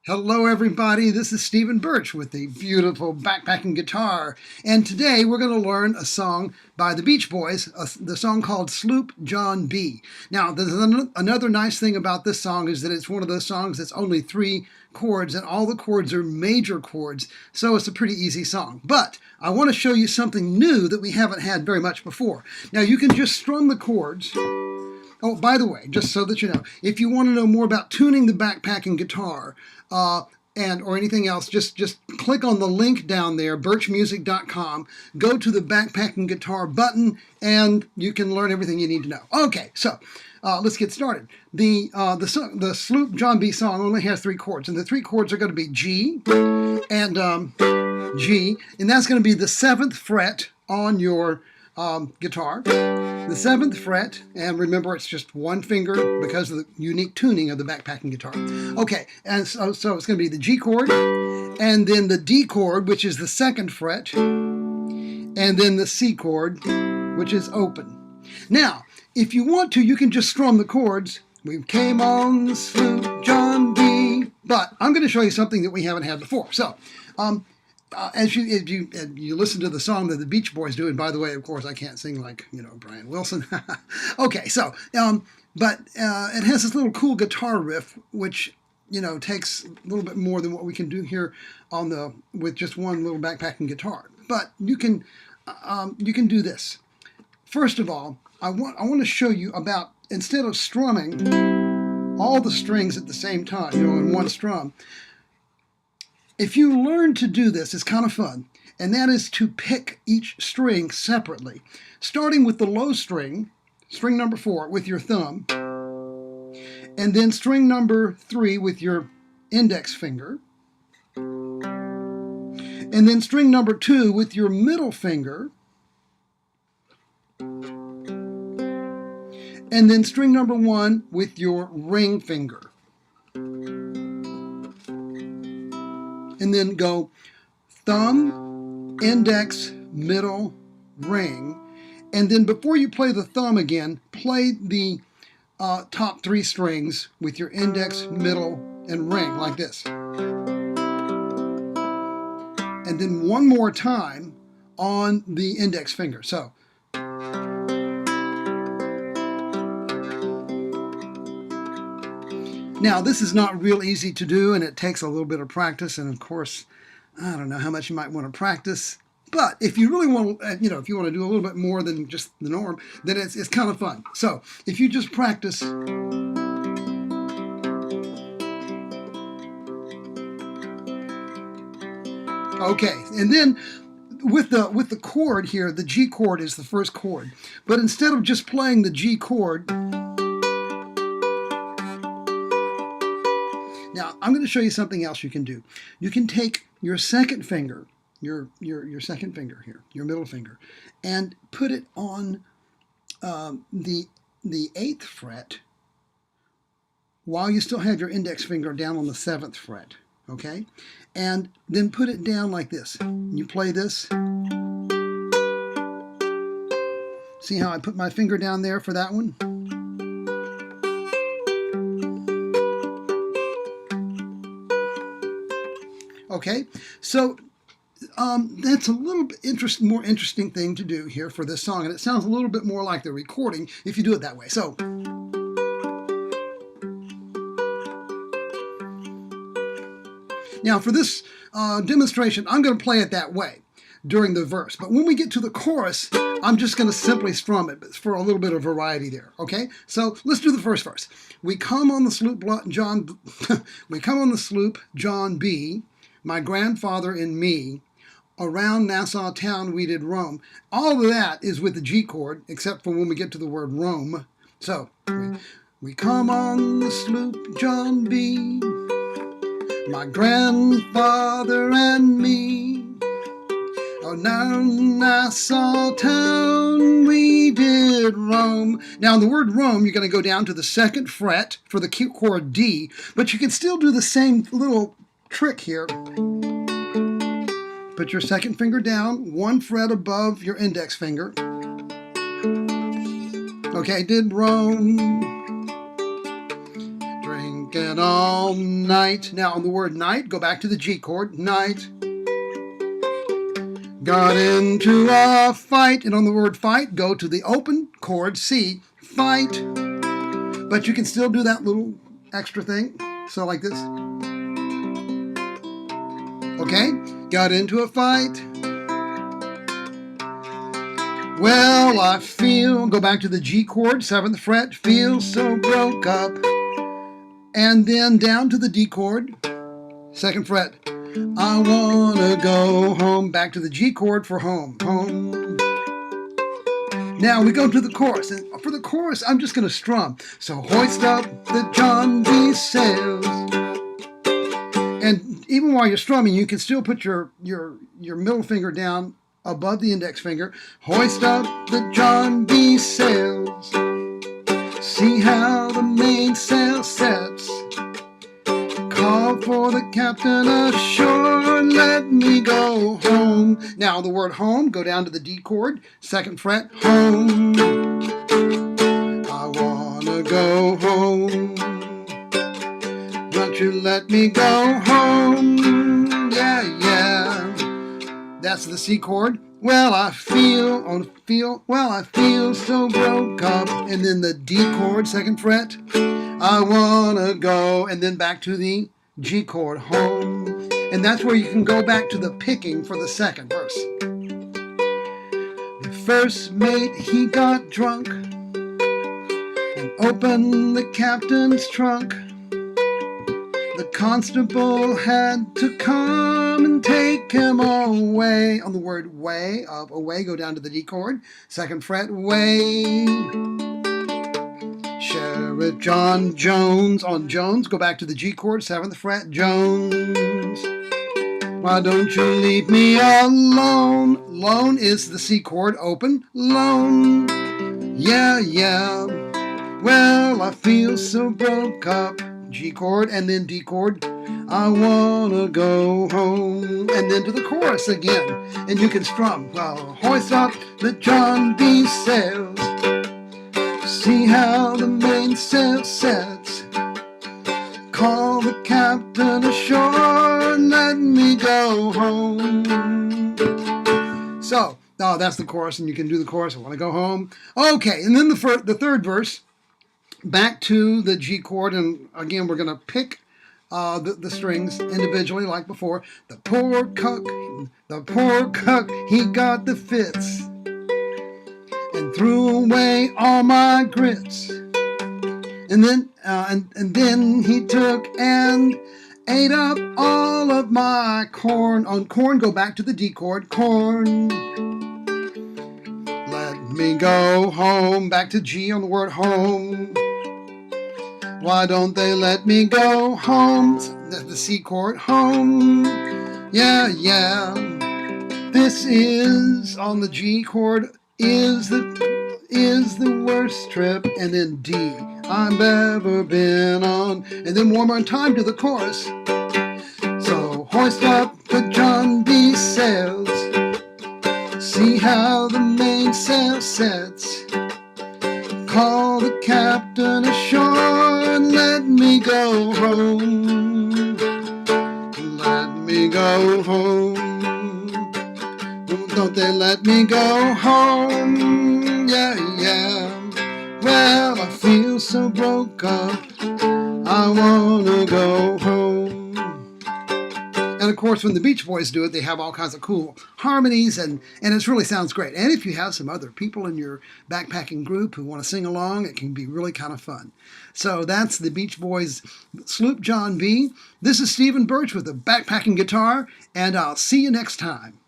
Hello everybody, this is Stephen Birch with the beautiful backpacking guitar, and today we're going to learn a song by the Beach Boys, the song called Sloop John B. Now there's another nice thing about this song is that it's one of those songs that's only 3 chords and all the chords are major chords, so it's a pretty easy song. But I want to show you something new that we haven't had very much before. Now you can just strum the chords. Oh, by the way, just so that you know, if you want to know more about tuning the backpacking guitar or anything else, just click on the link down there, birchmusic.com, go to the backpacking guitar button, and you can learn everything you need to know. Okay, so let's get started. The Sloop John B song only has 3 chords, and the 3 chords are going to be G and G, and that's going to be the 7th fret on your guitar, the 7th fret, and remember it's just one finger because of the unique tuning of the backpacking guitar. Okay, and so it's going to be the G chord, and then the D chord, which is the 2nd fret, and then the C chord, which is open. Now, if you want to, you can just strum the chords. We came on the Sloop John B, but I'm going to show you something that we haven't had before. So, as you listen to the song that the Beach Boys do, and by the way, of course, I can't sing like, Brian Wilson. Okay, so, but it has this little cool guitar riff, which, takes a little bit more than what we can do here with just one little backpacking guitar. But you can do this. First of all, I want to show you about, instead of strumming all the strings at the same time, in one strum, if you learn to do this, it's kind of fun, and that is to pick each string separately, starting with the low string, string number 4, with your thumb, and then string number 3 with your index finger, and then string number 2 with your middle finger, and then string number 1 with your ring finger. And then go thumb, index, middle, ring. And then before you play the thumb again, play the top 3 strings with your index, middle, and ring, like this. And then one more time on the index finger. So. Now, this is not real easy to do, and it takes a little bit of practice, and of course, I don't know how much you might want to practice, but if you really want to, if you want to do a little bit more than just the norm, then it's kind of fun. So, if you just practice, okay, and then with the chord here, the G chord is the first chord, but instead of just playing the G chord, now, I'm going to show you something else you can do. You can take your second finger, your second finger here, your middle finger, and put it on the 8th fret while you still have your index finger down on the 7th fret, okay? And then put it down like this. You play this. See how I put my finger down there for that one? Okay, so that's a little bit more interesting thing to do here for this song, and it sounds a little bit more like the recording if you do it that way. So, now for this demonstration, I'm going to play it that way during the verse, but when we get to the chorus, I'm just going to simply strum it for a little bit of variety there. Okay, so let's do the first verse. We come on the sloop, John. We come on the sloop, John B. My grandfather and me, around Nassau town we did roam. All of that is with the G chord, except for when we get to the word roam. So, we come on the sloop, John B. My grandfather and me. Oh, now Nassau town we did roam. Now, in the word roam, you're going to go down to the 2nd fret for the chord D, but you can still do the same little trick here. Put your 2nd finger down, 1 fret above your index finger. Okay, did roam, drink working all night. Now on the word night, go back to the G chord, night. Got into a fight, and on the word fight, go to the open chord, C, fight. But you can still do that little extra thing, so like this. Okay, got into a fight. Well, I feel, go back to the G chord, 7th fret, feel so broke up. And then down to the D chord, 2nd fret. I wanna go home, back to the G chord for home, home. Now we go to the chorus, and for the chorus, I'm just gonna strum. So hoist up the John B. sails. And even while you're strumming, you can still put your middle finger down above the index finger. Hoist up the John B. sails. See how the mainsail sets. Call for the captain ashore, let me go home. Now the word home, go down to the D chord, 2nd fret, home. I wanna go home. Won't you let me go home? Yeah, yeah. That's the C chord. Well, I feel so broke up. And then the D chord, 2nd fret. I wanna go. And then back to the G chord, home. And that's where you can go back to the picking for the second verse. The first mate, he got drunk and opened the captain's trunk. The constable had to come and take him away. On the word way, of away, go down to the D chord, 2nd fret, way. Sheriff John Jones, on Jones, go back to the G chord, 7th fret, Jones. Why don't you leave me alone? Lone is the C chord, open, lone. Yeah, yeah. Well, I feel so broke up. G chord and then D chord. I wanna go home. And then to the chorus again. And you can strum. Well, hoist up the John B. sails. See how the mainsail sets. Call the captain ashore and let me go home. So, that's the chorus, and you can do the chorus. I want to go home. Okay, and then the third verse. Back to the G chord, and again we're going to pick the strings individually like before. The poor cuck, he got the fits and threw away all my grits. And then and then he took and ate up all of my corn. On corn, go back to the D chord, corn. Let me go home, back to G on the word home. Why don't they let me go home? The C chord, home. Yeah, yeah. This is on the G chord, is the worst trip. And then D, I've ever been on. And then one more time to the chorus. So hoist up the John B. sails. See how the mainsail sets. Call the captain ashore and let me go home. Let me go home. Don't they let me go home? Yeah, yeah. Well, I feel so broke up. I wanna go home. And of course, when the Beach Boys do it, they have all kinds of cool harmonies, and it really sounds great. And if you have some other people in your backpacking group who want to sing along, it can be really kind of fun. So that's the Beach Boys' Sloop John B. This is Stephen Birch with the backpacking guitar, and I'll see you next time.